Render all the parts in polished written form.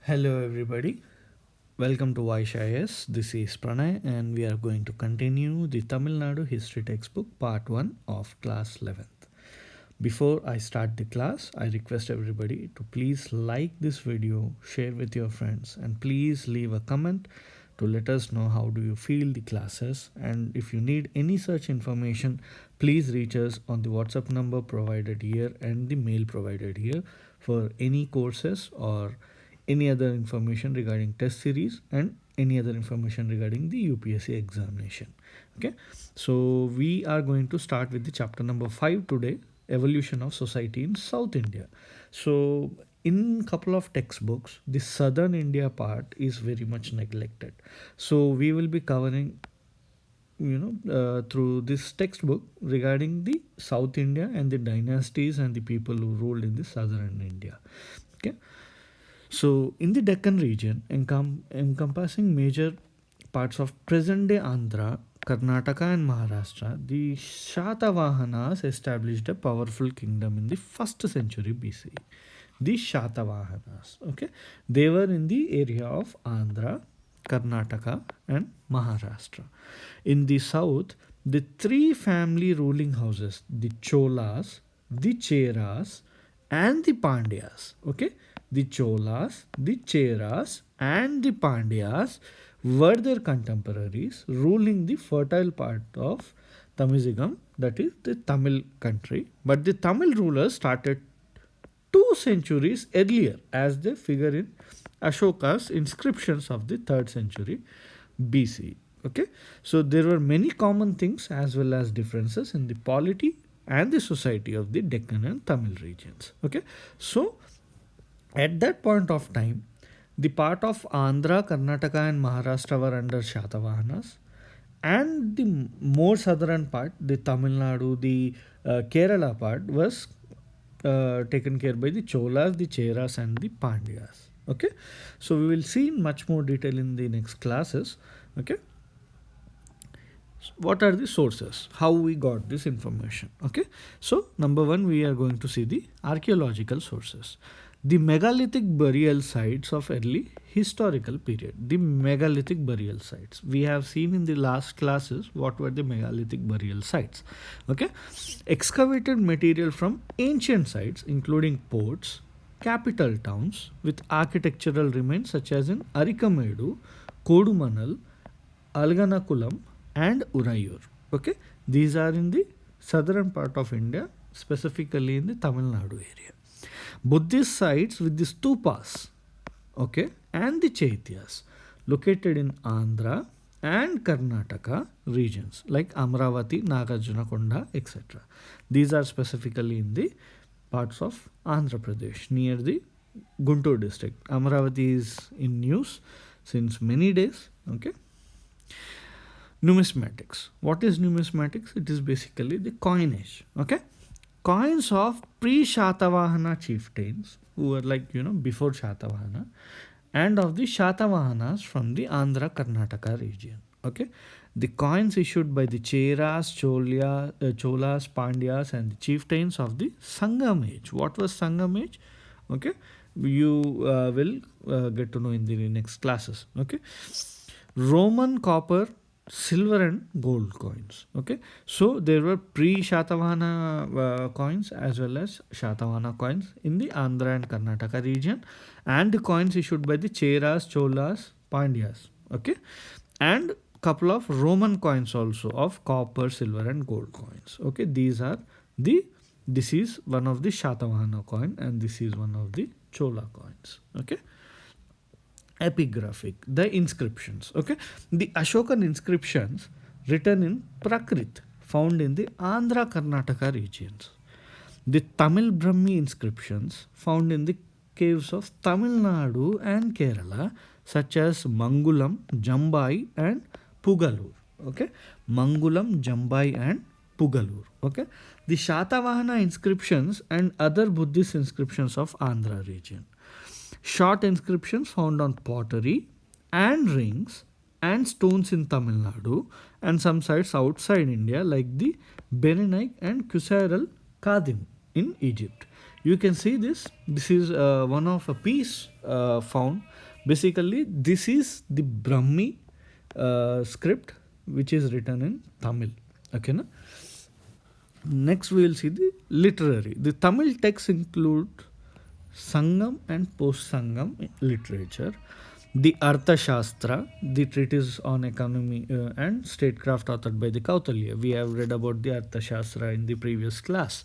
Hello everybody, welcome to Vysh. This is Pranay and we are going to continue the Tamil Nadu history textbook part 1 of class 11th. Before I start the class, I request everybody to please like this video, share with your friends and please leave a comment to let us know how do you feel the classes, and if you need any such information please reach us on the WhatsApp number provided here and the mail provided here for any courses or any other information regarding test series and any other information regarding the UPSC examination. Okay, so we are going to start with the chapter number 5 today, evolution of society in South India. So in couple of textbooks the southern India part is very much neglected, so we will be covering through this textbook regarding the South India and the dynasties and the people who ruled in the southern India. Okay, so in the Deccan region encompassing major parts of present day Andhra, Karnataka and Maharashtra, the Shatavahanas established a powerful kingdom in the 1st century BC. The Shatavahanas, okay, they were in the area of Andhra, Karnataka and Maharashtra. In the south, the three family ruling houses, the Cholas, the Cheras and the Pandyas, okay, the Cholas, the Cheras and the Pandyas were their contemporaries ruling the fertile part of Tamizigam, that is the Tamil country. But the Tamil rulers started 2 centuries earlier, as they figure in Ashoka's inscriptions of the 3rd century BC. Okay, so there were many common things as well as differences in the polity and the society of the Deccan and Tamil regions. Okay, so at that point of time, the part of Andhra, Karnataka and Maharashtra were under Shatavahanas, and the more southern part, the Tamil Nadu, the Kerala part was taken care by the Cholas, the Cheras and the Pandyas. Okay, so we will see in much more detail in the next classes. Okay, what are the sources, how we got this information? Okay, so number one, we are going to see the archaeological sources. The megalithic burial sites of early historical period. The megalithic burial sites. We have seen in the last classes what were the megalithic burial sites. Okay. Excavated material from ancient sites including ports, capital towns with architectural remains such as in Arikamedu, Kodumanal, Alganakulam and Urayur. Okay. These are in the southern part of India, specifically in the Tamil Nadu area. Buddhist sites with the stupas, okay, and the chaityas located in Andhra and Karnataka regions like Amravati, Nagarjunakonda, etc. These are specifically in the parts of Andhra Pradesh near the Guntur district. Amravati is in news since many days. Okay. Numismatics. What is numismatics? It is basically the coinage. Okay. Coins of pre-Shatavahana chieftains who were before Shatavahana, and of the Shatavahanas from the Andhra Karnataka region. Okay, the coins issued by the Cheras, Cholas, Pandyas and the chieftains of the Sangam age. What was Sangam age? Okay, you will get to know in the next classes. Okay, Roman copper, silver and gold coins. Okay, so there were pre-Shatavahana coins as well as Shatavahana coins in the Andhra and Karnataka region, and the coins issued by the Cheras, Cholas, Pandyas. Okay, and couple of Roman coins also of copper, silver and gold coins. Okay, this is one of the Shatavahana coin and this is one of the Chola coins. Okay, epigraphic, the inscriptions. Okay, the Ashokan inscriptions written in Prakrit found in the Andhra Karnataka regions. The Tamil Brahmi inscriptions found in the caves of Tamil Nadu and Kerala, such as Mangulam, Jambai and Pugalur. Okay, Mangulam, Jambai and Pugalur. Okay, the Shatavahana inscriptions and other Buddhist inscriptions of Andhra region. Short inscriptions found on pottery and rings and stones in Tamil Nadu and some sites outside India like the Berenaik and Kusairal Kadim in Egypt. You can see this. This is one of a piece found. Basically, this is the Brahmi script which is written in Tamil. Okay, na? Next, we will see the literary. The Tamil texts include Sangam and post Sangam literature. The Artha Shastra, the treatise on economy and statecraft authored by the Kautilya. We have read about the Artha Shastra in the previous class.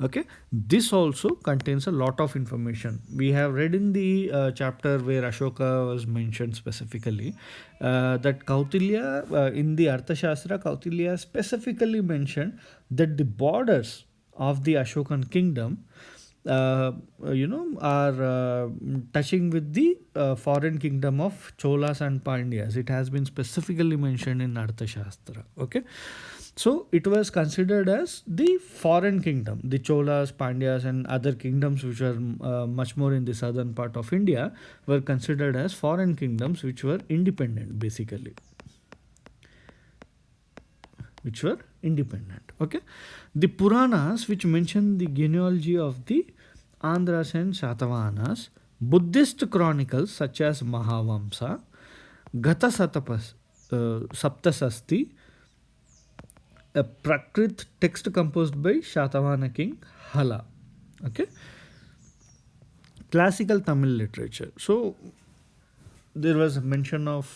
Okay, this also contains a lot of information. We have read in the chapter where Ashoka was mentioned specifically that Kautilya, in the Artha Shastra, Kautilya specifically mentioned that the borders of the Ashokan kingdom are touching with the foreign kingdom of Cholas and Pandyas. It has been specifically mentioned in Arthashastra. Okay, so it was considered as the foreign kingdom. The Cholas, Pandyas, and other kingdoms which were much more in the southern part of India were considered as foreign kingdoms which were independent, basically. Which were independent. Okay, the Puranas, which mention the genealogy of the Andhras and Shatavanas, Buddhist chronicles such as Mahavamsa, Gatha Saptasasti, a Prakrit text composed by Shatavana king Hala. Okay, classical Tamil literature. So there was a mention of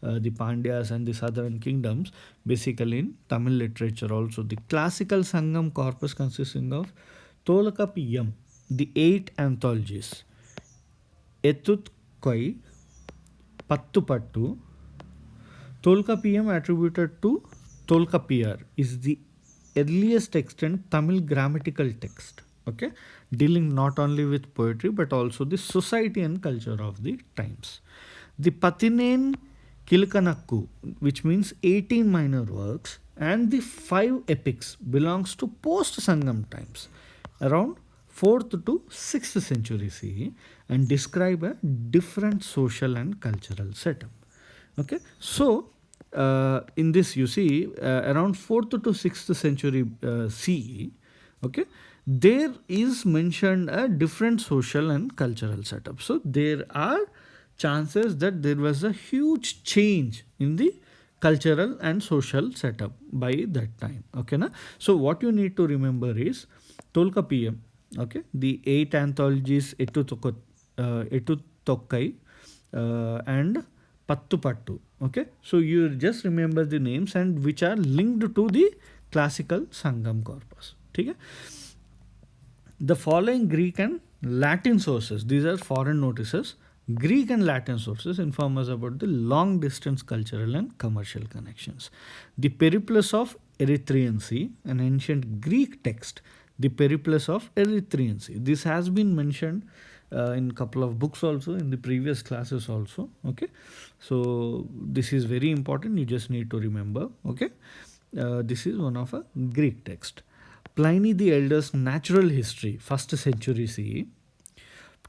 the Pandyas and the southern kingdoms basically in Tamil literature also. The classical Sangam corpus consisting of Tolakapiyam, the 8 anthologies, Etut Koi, Pattu Pattu, Tolkapiyam attributed to Tolkapiyar is the earliest extant Tamil grammatical text. Okay, dealing not only with poetry but also the society and culture of the times. The Patinen Kilkanakku, which means 18 minor works, and the 5 epics belongs to post-Sangam times, around 4th to 6th century CE, and describe a different social and cultural setup. Okay, so in this you see around 4th to 6th century CE, okay, there is mentioned a different social and cultural setup. So there are chances that there was a huge change in the cultural and social setup by that time. Okay, na? So what you need to remember is Tolkapiyam, okay, the 8 anthologies Etutokkai and Pattu Pattu. Okay, so you just remember the names and which are linked to the classical Sangam corpus. Okay? The following Greek and Latin sources, these are foreign notices. Greek and Latin sources inform us about the long distance cultural and commercial connections. The Periplus of Erythraean Sea, an ancient Greek text, the Periplus of Erythraean Sea. This has been mentioned in a couple of books also, in the previous classes also. Okay, so this is very important, you just need to remember. Okay, this is one of a Greek text. Pliny the Elder's Natural History, 1st century CE.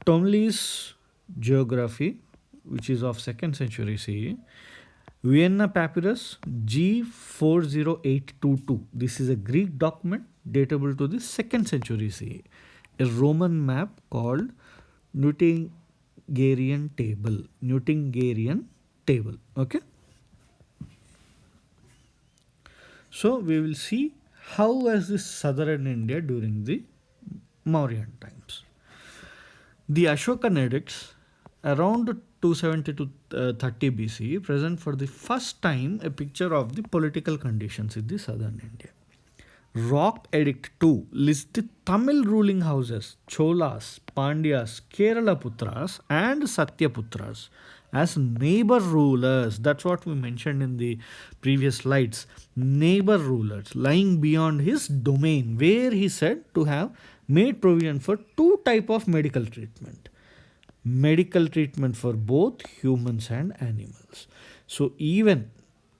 Ptolemy's Geography, which is of 2nd century CE. Vienna Papyrus G40822. This is a Greek document datable to the 2nd century CE. A Roman map called Newtongarian Table. Newtongarian Table. Okay. So we will see how was this southern India during the Mauryan times. The Ashokan edicts around 270 to 30 BC present for the first time a picture of the political conditions in the southern India. Rock Edict 2 lists the Tamil ruling houses Cholas, Pandyas, Kerala Putras and Satyaputras as neighbor rulers. That's what we mentioned in the previous slides. Neighbor rulers lying beyond his domain, where he said to have made provision for 2 types of medical treatment. Medical treatment for both humans and animals. So even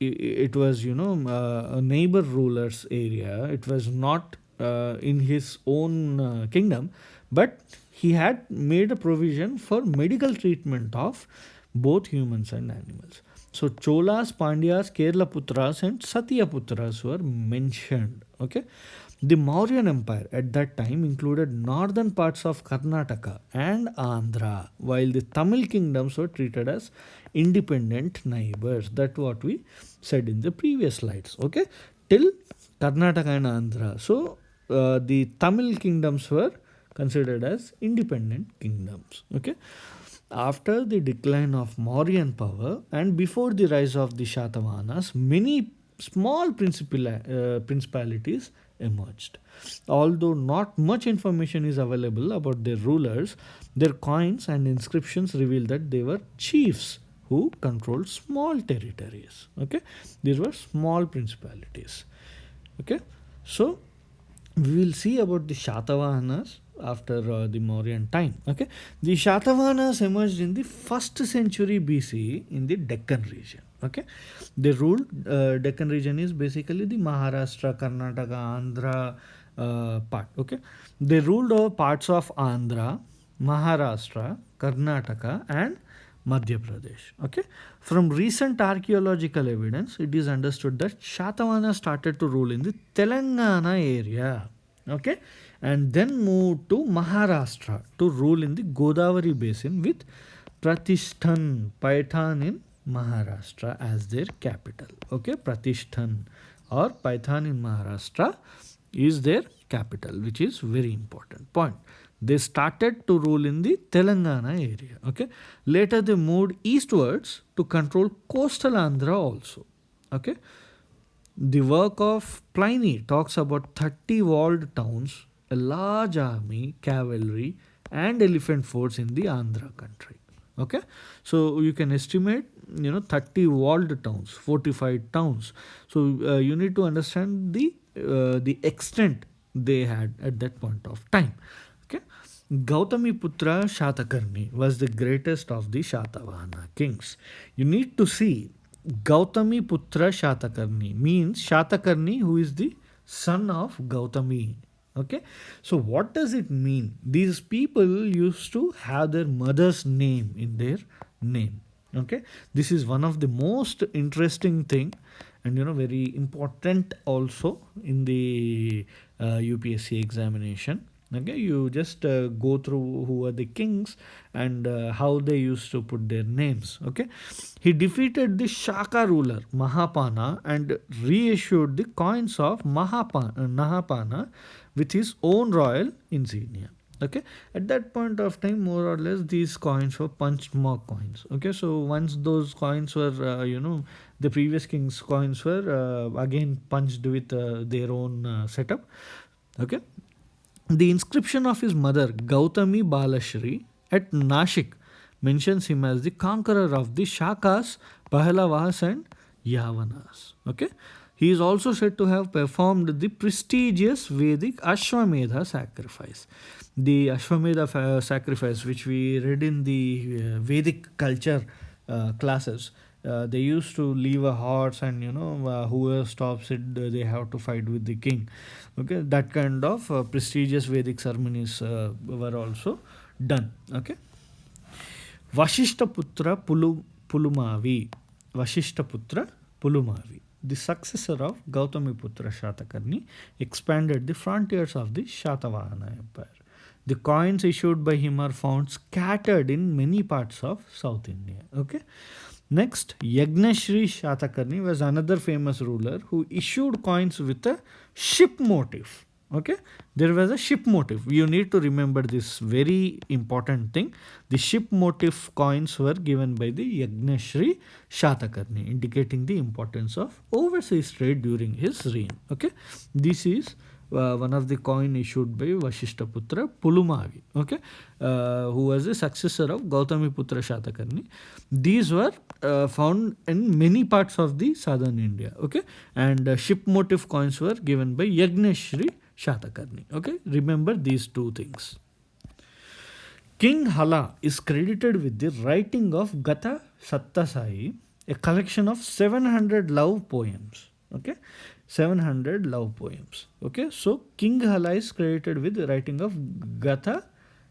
it was a neighbor ruler's area, it was not in his own kingdom, but he had made a provision for medical treatment of both humans and animals. So Cholas, Pandyas, Kerala Putras and Satyaputras were mentioned. Okay, The Mauryan Empire at that time included northern parts of Karnataka and Andhra, while the Tamil kingdoms were treated as independent neighbors. That's what we said in the previous slides. Okay, till Karnataka and Andhra. So the Tamil kingdoms were considered as independent kingdoms. Okay, after the decline of Mauryan power and before the rise of the Shatavanas, many small principalities emerged. Although not much information is available about their rulers, their coins and inscriptions reveal that they were chiefs who controlled small territories. Okay, these were small principalities. Okay, so we will see about the Shatavahanas after the Mauryan time. Okay, the Shatavahanas emerged in the first century BC in the Deccan region. Okay, they ruled Deccan region is basically the Maharashtra, Karnataka, Andhra part. Okay, they ruled over parts of Andhra, Maharashtra, Karnataka, and Madhya Pradesh. Okay, from recent archaeological evidence, it is understood that Shatavana started to rule in the Telangana area. Okay, and then moved to Maharashtra to rule in the Godavari basin with Pratishtan, Paithan in Maharashtra as their capital. Okay, Pratishtan or Paithan in Maharashtra is their capital, which is very important point. They started to rule in the Telangana area. Okay, later they moved eastwards to control coastal Andhra also. Okay, the work of Pliny talks about 30 walled towns, a large army, cavalry, and elephant force in the Andhra country. Okay, so you can estimate 30 walled towns, fortified towns. So you need to understand the extent they had at that point of time. Okay, Gautami Putra Shatakarni was the greatest of the Shatavahana kings. You need to see Gautami Putra Shatakarni means Shatakarni who is the son of Gautami. Okay, so what does it mean? These people used to have their mother's name in their name. Okay, this is one of the most interesting thing and very important also in the UPSC examination. Okay, you just go through who are the kings and how they used to put their names. Okay, he defeated the Shaka ruler Mahapana and reissued the coins of Nahapana with his own royal insignia. Okay, at that point of time, more or less, these coins were punched mark coins. Okay, so once those coins were the previous king's coins were again punched with their own setup. Okay, the inscription of his mother Gautami Balashri at Nashik mentions him as the conqueror of the Shakas, Pahalavas, and Yavanas. Okay, he is also said to have performed the prestigious Vedic Ashwamedha sacrifice. The Ashwamedha sacrifice, which we read in the Vedic culture classes, they used to leave a horse and whoever stops it they have to fight with the king. Okay, that kind of prestigious Vedic ceremonies were also done. Okay, Vashishtaputra Pulumavi, Vashishtaputra Pulumavi, the successor of Gautamiputra Shatakarni, expanded the frontiers of the Shatavahana Empire. The coins issued by him are found scattered in many parts of South India. Okay. Next, Yagnashri Shatakarni was another famous ruler who issued coins with a ship motif. Okay, there was a ship motif. You need to remember this very important thing. The ship motif coins were given by the Yagnashri Shatakarni, indicating the importance of overseas trade during his reign. Okay, this is one of the coin issued by Vashishtaputra Pulumavi, okay, who was the successor of Gautamiputra Shatakarni. These were found in many parts of the southern India, okay, and ship motif coins were given by Yagneshri Shatakarni. Okay, remember these two things. King Hala is credited with the writing of Gatha Satyasai, a collection of 700 love poems. Okay, 700 love poems. Okay, so King Hala is credited with the writing of Gatha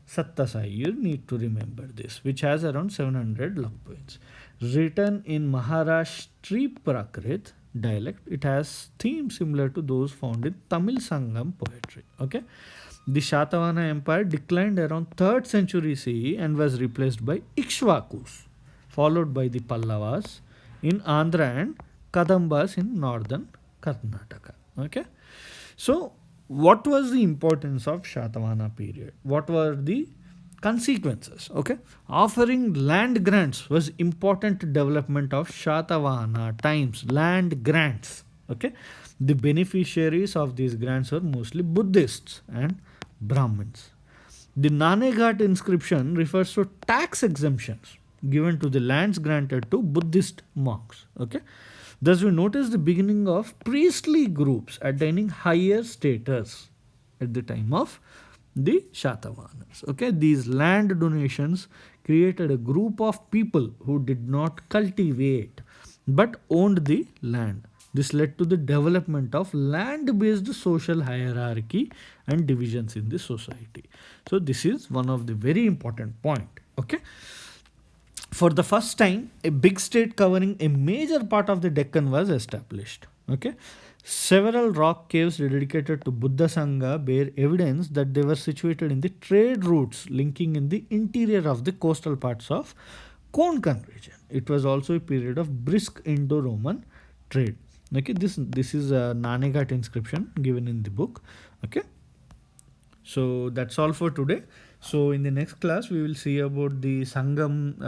Satyasai. You need to remember this, which has around 700 love poems. Written in Maharashtri Prakrit, dialect. It has themes similar to those found in Tamil Sangam poetry. Okay, the Shatavana Empire declined around 3rd century CE and was replaced by Ikshvakus, followed by the Pallavas in Andhra and Kadambas in northern Karnataka. Okay, so what was the importance of Shatavana period? What were the consequences? Okay, offering land grants was important development of Shatavana times. Land grants. Okay, the beneficiaries of these grants were mostly Buddhists and Brahmins. The Naneghat inscription refers to tax exemptions given to the lands granted to Buddhist monks. Okay, thus we notice the beginning of priestly groups attaining higher status at the time of the Shatavanas. Okay, these land donations created a group of people who did not cultivate but owned the land. This led to the development of land based social hierarchy and divisions in the society. So, this is one of the very important point. Okay, for the first time, a big state covering a major part of the Deccan was established. Okay, several rock caves dedicated to Buddha Sangha bear evidence that they were situated in the trade routes linking in the interior of the coastal parts of Konkan region. It was also a period of brisk Indo-Roman trade. Okay, this is a Naneghat inscription given in the book. Okay, so that's all for today. So in the next class we will see about the Sangam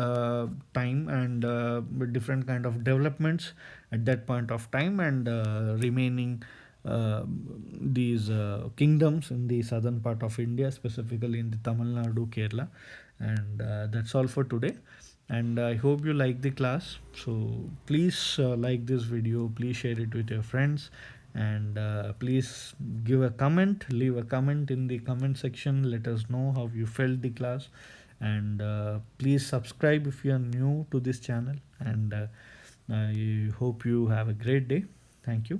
time and different kind of developments at that point of time, and remaining these kingdoms in the southern part of India, specifically in the Tamil Nadu, Kerala. And that's all for today, and I hope you like the class. So please like this video, please share it with your friends, and please give a comment, leave a comment in the comment section. Let us know how you felt the class, and please subscribe if you are new to this channel, and I hope you have a great day. Thank you.